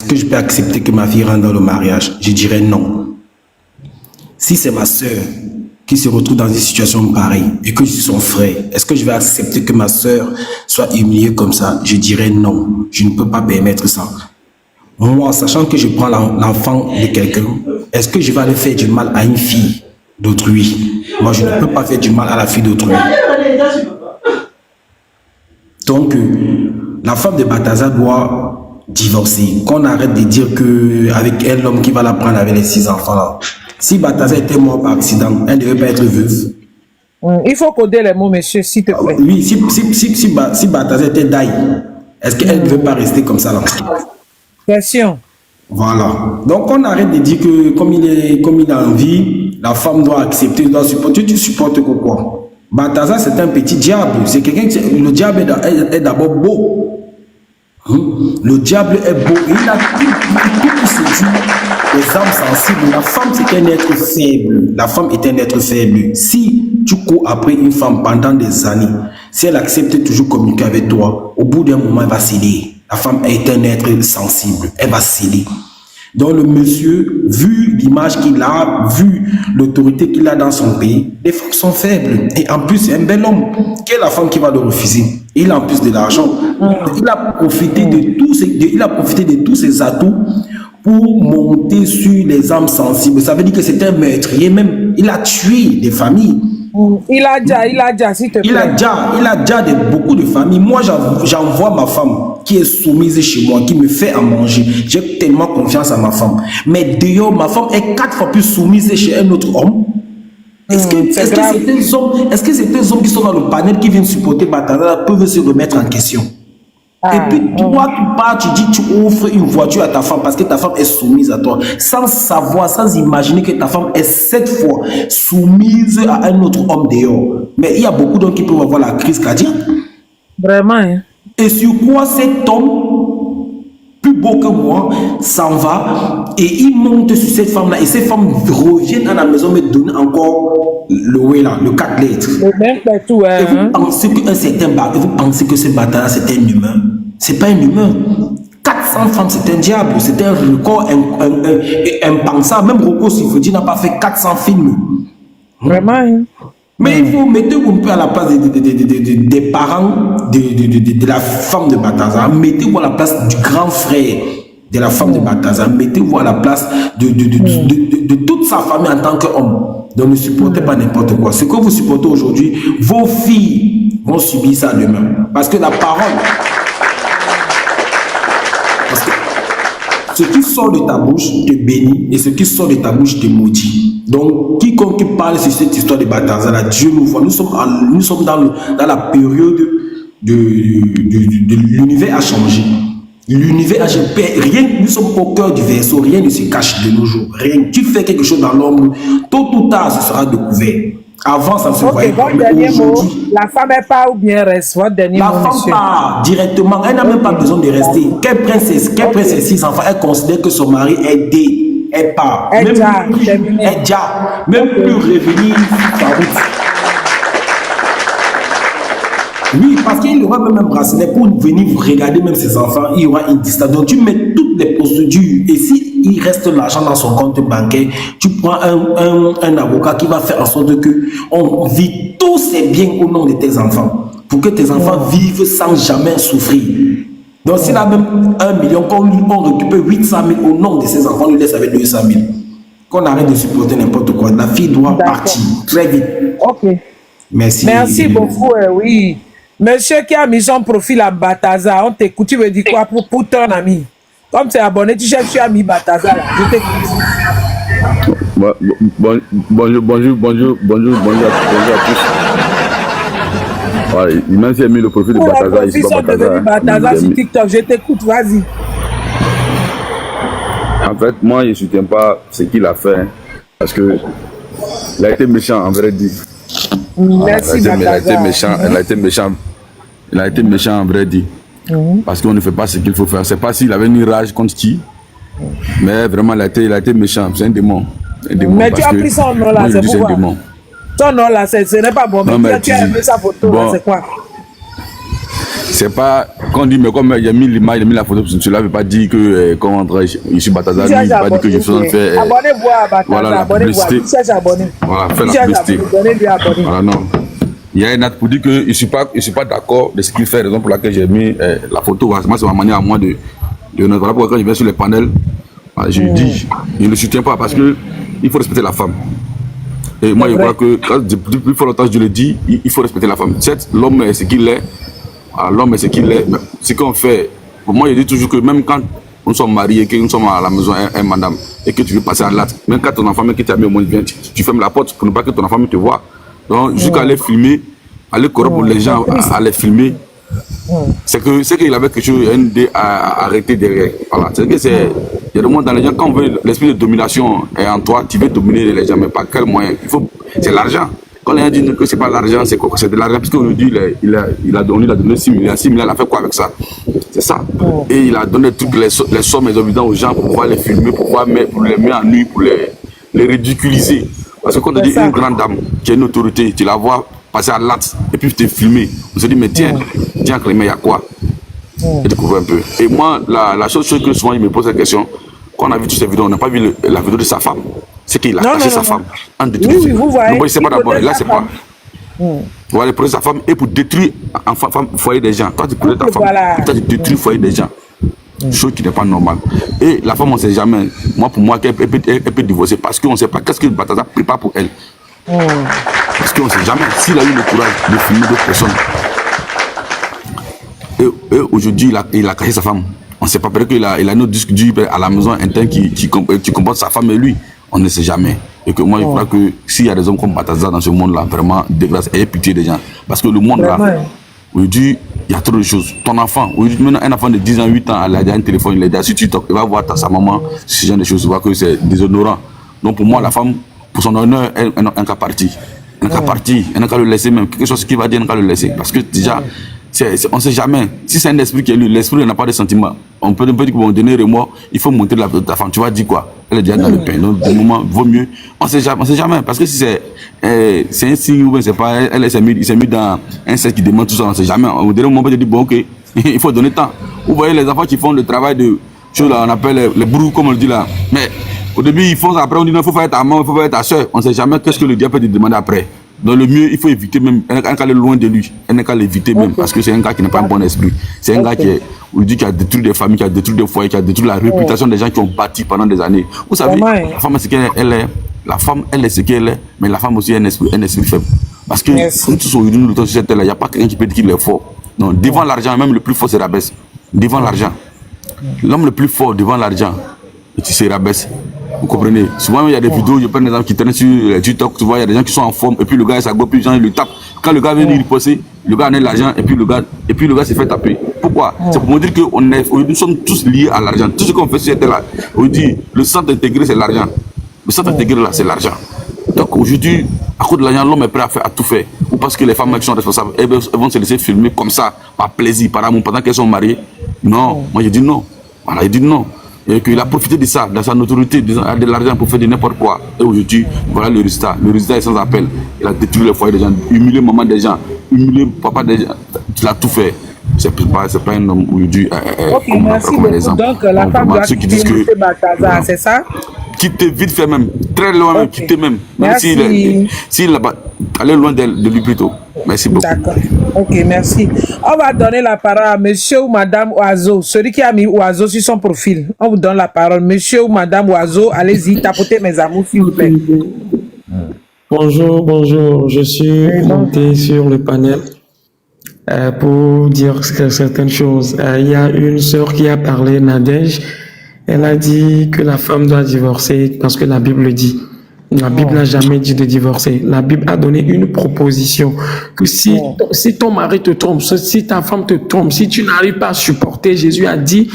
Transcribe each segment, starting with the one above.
est-ce que je peux accepter que ma fille rentre dans le mariage? Je dirais non. Si c'est ma soeur qui se retrouve dans une situation pareille et que je suis son frère, est-ce que je vais accepter que ma soeur soit humiliée comme ça? Je dirais non. Je ne peux pas permettre ça. Moi, sachant que je prends l'enfant de quelqu'un, est-ce que je vais aller faire du mal à une fille d'autrui? Moi, je ne peux pas faire du mal à la fille d'autrui. Donc, la femme de Balthazar doit divorcer. Qu'on arrête de dire qu'avec elle, l'homme qui va la prendre avec les 6 enfants là. Si Balthazar était mort par accident, elle ne devait pas être veuve. Il faut coder les mots, monsieur, s'il te plaît. Oui, si Balthazar était daï, est-ce qu'elle ne devait pas rester comme ça là? Question. Voilà. Donc, on arrête de dire que comme il a envie, la femme doit accepter, doit supporter. Tu supportes quoi? Balthazar, c'est un petit diable. C'est quelqu'un le diable est d'abord beau. Le diable est beau. Il a tout séduit les âmes sensibles. La femme, c'est un être faible. La femme est un être faible. Si tu cours après une femme pendant des années, si elle accepte de toujours communiquer avec toi, au bout d'un moment, elle va céder. La femme est un être sensible. Elle va céder. Donc le monsieur, vu l'image qu'il a, vu l'autorité qu'il a dans son pays, les femmes sont faibles. Et en plus, c'est un bel homme. Quelle est la femme qui va le refuser? Il a en plus de l'argent. Il a profité de tous ses atouts pour monter sur les âmes sensibles. Ça veut dire que c'est un meurtrier même. Il a tué des familles. Il a déjà, s'il te plaît. Il a déjà beaucoup de familles. Moi, j'envoie ma femme qui est soumise chez moi, qui me fait à manger. J'ai tellement confiance à ma femme. Mais d'ailleurs, ma femme est 4 fois plus soumise chez un autre homme. Est-ce que ces hommes qui sont dans le panel qui viennent supporter Balthazar peuvent se remettre en question? Et puis toi, tu pars, tu dis, tu offres une voiture à ta femme parce que ta femme est soumise à toi, sans savoir, sans imaginer que ta femme est 7 fois soumise à un autre homme dehors. Mais il y a beaucoup d'hommes qui peuvent avoir la crise cardiaque. Vraiment, hein? Et sur quoi cet homme, plus beau que moi, s'en va et il monte sur cette femme-là et cette femme revient à la maison me donner encore le 4 lettres. Tout, hein? Et vous pensez qu'un certain vous pensez que ce bâtard c'est un humain? C'est pas un humain. 400 femmes, c'est un diable, c'est un record impensable. Même Rocco Siffredi n'a pas fait 400 films. Vraiment, hein? Mais il faut mettez-vous un peu à la place des parents de la femme de Balthazar. Mettez-vous à la place du grand frère de la femme de Balthazar. Mettez-vous à la place de toute sa famille en tant qu'homme. Donc ne supportez pas n'importe quoi. Ce que vous supportez aujourd'hui, vos filles vont subir ça demain. Parce que la parole... Parce que ce qui sort de ta bouche te bénit et ce qui sort de ta bouche te maudit. Donc, quiconque parle sur cette histoire de Balthazar, là, Dieu nous voit. Nous sommes dans la période de l'univers a changé. L'univers a changé. Rien, nous sommes au cœur du vaisseau. Rien ne se cache de nos jours. Rien. Tu fais quelque chose dans l'ombre, tôt ou tard, ce sera découvert. Avant, ça ne se voyait pas. La femme est pas ou bien reste. Votre dernier mot, la femme part directement. Elle n'a même pas besoin de rester. Qu'elle prenne ses 6 enfants, elle considère que son mari est dé. Elle part. Même plus revenir par route. Oui, parce qu'il aura même un bracelet pour venir vous regarder même ses enfants. Il y aura une distance. Donc tu mets toutes les procédures. Et si il reste l'argent dans son compte bancaire, tu prends un avocat qui va faire en sorte que on vit tous ces biens au nom de tes enfants. Pour que tes enfants vivent sans jamais souffrir. Donc s'il a même 1 million, on récupère 800 000 au nom de ses enfants, on lui laisse avec 200 000. Qu'on arrête de supporter n'importe quoi. La fille doit partir très vite. Ok. Merci. Merci beaucoup, oui. Monsieur qui a mis son profil à Balthazar, on t'écoute, tu veux dire quoi pour ton ami? Comme tu es abonné, tu cherches à ami Balthazar, je t'écoute. Bonjour à tous. Ouais, il m'a mis le profil de Balthazar ici. Balthazar sur TikTok, je t'écoute, vas-y. En fait, moi, je ne soutiens pas ce qu'il a fait, parce que il a été méchant, en vrai dit. Merci, il a été méchant, en vrai dit. Parce qu'on ne fait pas ce qu'il faut faire. C'est pas s'il avait une rage contre qui, mais vraiment, il a été méchant. C'est un démon. Mais tu as pris son nom là, c'est pourquoi? Son nom là, ce n'est pas bon. Mais tu as aimé sa photo, c'est quoi? c'est pas quand on dit mais comme il a mis l'image, il a mis la photo, cela veut pas dire que quand on rentre ici Bataza, il ne veut pas dire que je suis en train de faire abonnez-vous à Bataza, voilà la publicité. Voilà, faire la publicité. Voilà, non. Il y a un acte pour dire que je ne suis pas d'accord de ce qu'il fait, raison pour laquelle j'ai mis la photo. Moi, c'est ma manière à moi de voilà pourquoi quand je viens sur les panels, je dis, je ne le soutiens pas parce que il faut respecter la femme. Et moi, je crois que depuis fort longtemps, je le dis, il faut respecter la femme. Certes, l'homme est ce qu'il est. L'homme est ce qu'il est. Ce qu'on fait, pour moi, je dis toujours que même quand nous sommes mariés, que nous sommes à la maison, un madame, et que tu veux passer à l'acte, même quand ton enfant, même qui t'a mis au monde, vient, tu fermes la porte pour ne pas que ton enfant te voit. Donc, jusqu'à aller filmer, aller corrompre pour les gens, à les filmer, c'est qu'il avait quelque chose à arrêter derrière. Voilà. C'est que il y a des moments dans les gens, quand on veut, l'esprit de domination est en toi, tu veux dominer les gens, mais par quel moyen? C'est l'argent. Quand les gens disent que c'est pas l'argent, c'est quoi? C'est de l'argent, parce qu'aujourd'hui, il a donné 6 milliards. 6 milliards, il a fait quoi avec ça? C'est ça. Et il a donné toutes les sommes exorbitantes aux gens pour pouvoir les filmer, pour les mettre en nuit, pour les ridiculiser. Parce que quand on dit une grande dame qui a une autorité, tu la vois passer à l'acte et puis te filmer, on se dit, mais tiens, Clément, il y a quoi? Et découvrir un peu. Et moi, la chose que souvent il me pose la question, quand on a vu toutes ces vidéos, on n'a pas vu la vidéo de sa femme. C'est qu'il a caché sa femme. Oui, vous voyez. Donc, il ne sait pas d'abord. Là, c'est pas. Pour aller prendre sa femme et pour détruire le foyer des gens. Toi, tu prends ta femme. Toi, tu détruis le foyer des gens. Chose qui n'est pas normale. Et la femme, on ne sait jamais. Moi, pour moi, elle peut divorcer parce qu'on ne sait pas qu'est-ce que Bataza prépare pour elle. Parce qu'on ne sait jamais s'il a eu le courage de filmer d'autres personnes. Et aujourd'hui, il a caché sa femme. On ne sait pas, peut-être qu'il a un autre disque dur à la maison interne qui comporte sa femme et lui. On ne sait jamais. Et que moi, je crois que s'il y a des hommes comme Bataza dans ce monde-là, vraiment, de grâce, ayez pitié des gens. Parce que le monde-là, aujourd'hui, il y a trop de choses. Ton enfant, maintenant, un enfant de 10 ans, 8 ans, il a déjà un téléphone, il est déjà sur TikTok, il va voir sa maman, ce genre de choses, il voit que c'est déshonorant. Donc pour moi, la femme, pour son honneur, elle n'a qu'à partir. Elle n'a qu'à partir, elle n'a qu'à le laisser même. Quelque chose qu'il va dire, elle n'a qu'à le laisser. Parce que déjà, on ne sait jamais. Si c'est un esprit qui est lui, l'esprit n'a pas de sentiment. On peut dire qu'on va donner remords, il faut monter ta femme. Tu vas dire quoi? Elle est déjà dans le pain. Donc, du moment, vaut mieux. On ne sait jamais. Parce que si c'est un signe ou c'est pas, il s'est mis dans un set qui demande tout ça, on ne sait jamais. Au dernier moment, on peut dire, bon, ok, il faut donner temps. Vous voyez les enfants qui font le travail de choses là, on appelle les brous, comme on le dit là. Mais au début, ils font ça, après, on dit non, il faut faire ta maman, il faut faire ta soeur. On ne sait jamais qu'est-ce que le diable peut te demander après. Donc le mieux, il faut éviter même, un gars est loin de lui, un gars l'éviter même, parce que c'est un gars qui n'a pas un bon esprit. C'est un gars qui a détruit des familles, qui a détruit des foyers, qui a détruit la réputation des gens qui ont bâti pendant des années. Vous savez, la femme, c'est qu'elle est, la femme, elle est ce qu'elle est, mais la femme aussi a un esprit faible. Parce que, comme tous aujourd'hui, nous, il n'y a pas quelqu'un qui peut dire qu'il est fort. Non, devant l'argent, même le plus fort se rabaisse. Devant l'argent. L'homme le plus fort devant l'argent, tu se rabaisse. Vous comprenez? Souvent, il y a des vidéos, je prends des gens qui traînent sur TikTok, tu vois, il y a des gens qui sont en forme, et puis le gars, il s'agope, puis les gens, ils le tapent. Quand le gars vient lui poser, le gars a l'argent, et puis le gars s'est fait taper. Pourquoi? C'est pour me dire que nous sommes tous liés à l'argent. Tout ce qu'on fait sur cette terre-là, on dit, le centre intégré, c'est l'argent. Le centre intégré, là, c'est l'argent. Donc aujourd'hui, à cause de l'argent, l'homme est prêt à tout faire. Ou parce que les femmes qui sont responsables, elles vont se laisser filmer comme ça, par plaisir, par amour, pendant qu'elles sont mariées. Non, moi je dis non. Voilà, je dis non. Et qu'il a profité de ça, de sa notoriété, de l'argent pour faire de n'importe quoi. Et aujourd'hui, voilà le résultat. Le résultat est sans appel. Il a détruit le foyer des gens, humilié maman des gens, humilié papa des gens. Il a tout fait. C'est pas un homme aujourd'hui. Ok, merci beaucoup. Donc la femme doit quitter M. Bataza, c'est ça? Quitter vite fait même, très loin même, quitter même. Même s'il n'a pas allé loin de lui plutôt. Merci beaucoup. D'accord. Ok, merci. On va donner la parole à monsieur ou madame Oiseau. Celui qui a mis Oiseau sur son profil. On vous donne la parole. Monsieur ou madame Oiseau, allez-y, tapotez mes amours, s'il vous plaît. Bonjour. Je suis monté sur le panel pour dire certaines choses. Il y a une sœur qui a parlé, Nadège. Elle a dit que la femme doit divorcer parce que la Bible dit. La Bible n'a jamais dit de divorcer. La Bible a donné une proposition que si ton mari te trompe, si ta femme te trompe, si tu n'arrives pas à supporter, Jésus a dit,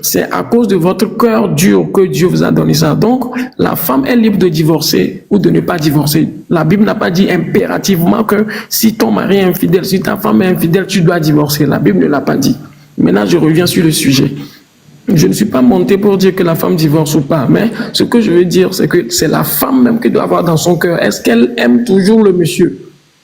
c'est à cause de votre cœur dur que Dieu vous a donné ça. Donc, la femme est libre de divorcer ou de ne pas divorcer. La Bible n'a pas dit impérativement que si ton mari est infidèle, si ta femme est infidèle, tu dois divorcer. La Bible ne l'a pas dit. Maintenant, je reviens sur le sujet. Je ne suis pas monté pour dire que la femme divorce ou pas, mais ce que je veux dire, c'est que c'est la femme même qui doit avoir dans son cœur. Est-ce qu'elle aime toujours le monsieur?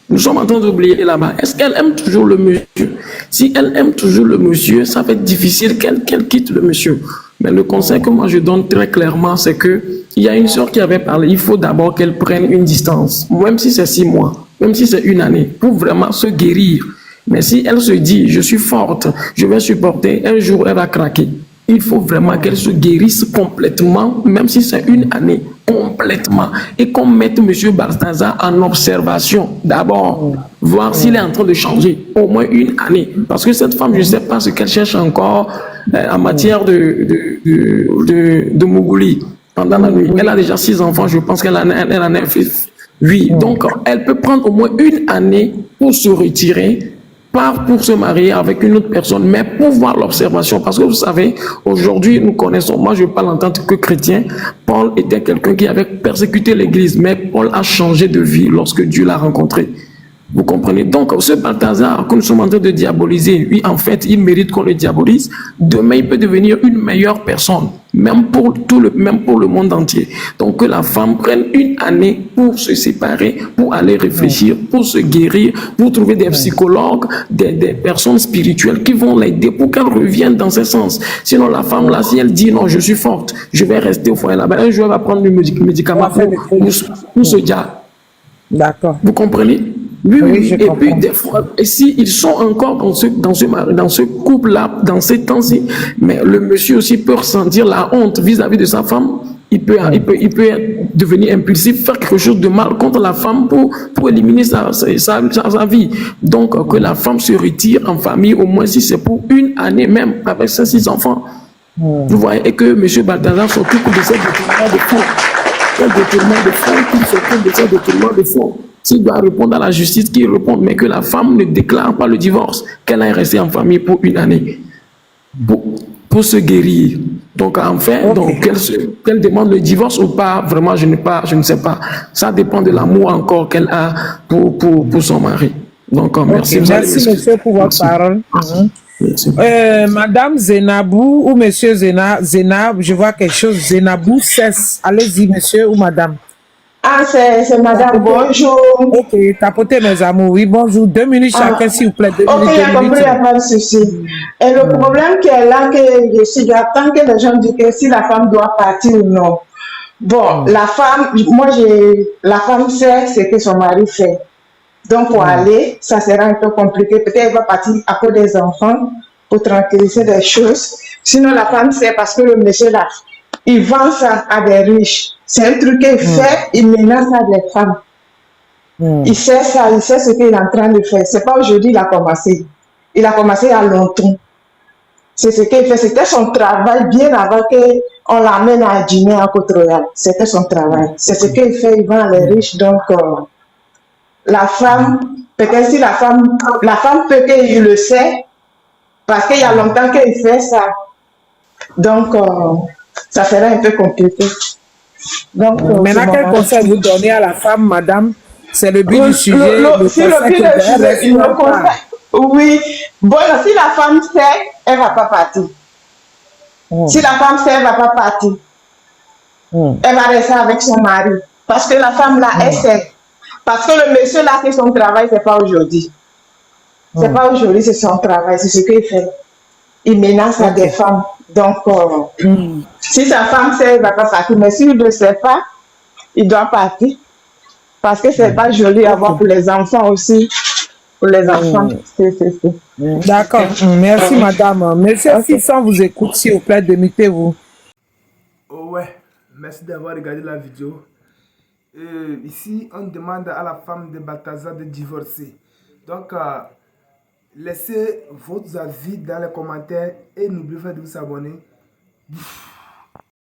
Nous sommes en train d'oublier là-bas. Est-ce qu'elle aime toujours le monsieur? Si elle aime toujours le monsieur, ça va être difficile qu'elle quitte le monsieur. Mais le conseil que moi je donne très clairement, c'est que il y a une sœur qui avait parlé, il faut d'abord qu'elle prenne une distance, même si c'est 6 mois, même si c'est une année, pour vraiment se guérir. Mais si elle se dit, je suis forte, je vais supporter, un jour elle va craquer. Il faut vraiment qu'elle se guérisse complètement, même si c'est une année, complètement. Et qu'on mette M. Balthazar en observation. D'abord, voir s'il est en train de changer. Au moins une année. Parce que cette femme, je ne sais pas ce qu'elle cherche encore en matière de Mougouli pendant la nuit. Elle a déjà 6 enfants, je pense qu'elle en a un fils. Oui, donc elle peut prendre au moins une année pour se retirer, pas pour se marier avec une autre personne, mais pour voir l'observation. Parce que vous savez, aujourd'hui, nous connaissons, moi je parle en tant que chrétien, Paul était quelqu'un qui avait persécuté l'Église, mais Paul a changé de vie lorsque Dieu l'a rencontré. Vous comprenez? Donc, ce Balthazar que nous sommes en train de diaboliser, lui, en fait, il mérite qu'on le diabolise. Demain, il peut devenir une meilleure personne, même pour le monde entier. Donc, que la femme prenne une année pour se séparer, pour aller réfléchir, pour se guérir, pour trouver des psychologues, des personnes spirituelles qui vont l'aider pour qu'elle revienne dans ce sens. Sinon, la femme, là, si elle dit non, je suis forte, je vais rester au foyer là-bas, un jour, elle va prendre le médicament pour se dire. D'accord. Vous comprenez? Oui, Oui, oui. je Et comprends. puis, des fois, et si ils sont encore dans ce couple-là, dans ces temps-ci, mais le monsieur aussi peut ressentir la honte vis-à-vis de sa femme. Il peut devenir impulsif, faire quelque chose de mal contre la femme pour éliminer sa vie. Donc, que la femme se retire en famille, au moins si c'est pour une année même, avec ses 6 enfants. Vous voyez, et que M. Balthazar s'occupe de ces détournements de fonds. Un détournement de fonds, qu'il s'occupe de ces détournements de fonds. S'il doit répondre à la justice, qu'il réponde, mais que la femme ne déclare pas le divorce, qu'elle aille rester en famille pour une année, pour se guérir. Donc, enfin, donc, qu'elle demande le divorce ou pas, vraiment, je ne sais pas. Ça dépend de l'amour encore qu'elle a pour son mari. Donc, merci. Merci, monsieur, pour votre parole. Madame Zenabou ou monsieur Zenab, je vois quelque chose. Zenabou cesse. Allez-y, monsieur ou madame. Ah, c'est madame, bonjour. Ok, tapotez mes amours. Oui, bonjour. 2 minutes chacun, s'il vous plaît. 2 Ok, minutes, il y a compris, il n'y a pas de souci. Et le problème qui est là, que je suis, j'attends que les gens disent que si la femme doit partir ou non. Bon, la femme, la femme sait ce que son mari fait. Donc, pour aller, ça sera un peu compliqué. Peut-être qu'elle va partir à cause des enfants pour tranquilliser les choses. Sinon, la femme sait parce que le monsieur là, il vend ça à des riches. C'est un truc qu'il fait, il menace à des femmes. Il sait ça, il sait ce qu'il est en train de faire. C'est pas aujourd'hui qu'il a commencé. Il a commencé il y a longtemps. C'est ce qu'il fait. C'était son travail bien avant qu'on l'amène à dîner à Côte-Royale. C'était son travail. C'est ce qu'il fait, il vend à les riches. Donc, la femme, peut-être si la femme peut qu'il le sait, parce qu'il y a longtemps qu'il fait ça. Donc, ça serait un peu compliqué. Donc, maintenant, quel conseil vous donnez à la femme, madame? C'est le but du sujet. Si le but du sujet, il me conseille. Oui. Bon, si la femme sait, elle ne va pas partir. Si la femme sait, elle ne va pas partir. Elle va rester avec son mari. Parce que la femme là, elle sait. Parce que le monsieur là, c'est son travail, c'est pas aujourd'hui. C'est pas aujourd'hui, c'est son travail, c'est ce qu'il fait. Il menace à des femmes. Donc, si sa femme sait, elle ne va pas partir. Mais s'il ne sait pas, il doit partir. Parce que c'est pas joli à voir pour les enfants aussi. Pour les enfants, D'accord. Merci, madame. Monsieur Fisson vous écoute, s'il vous plaît, démutez-vous. Oh ouais, merci d'avoir regardé la vidéo. Ici, on demande à la femme de Balthazar de divorcer. Donc, laissez votre avis dans les commentaires et n'oubliez pas de vous abonner.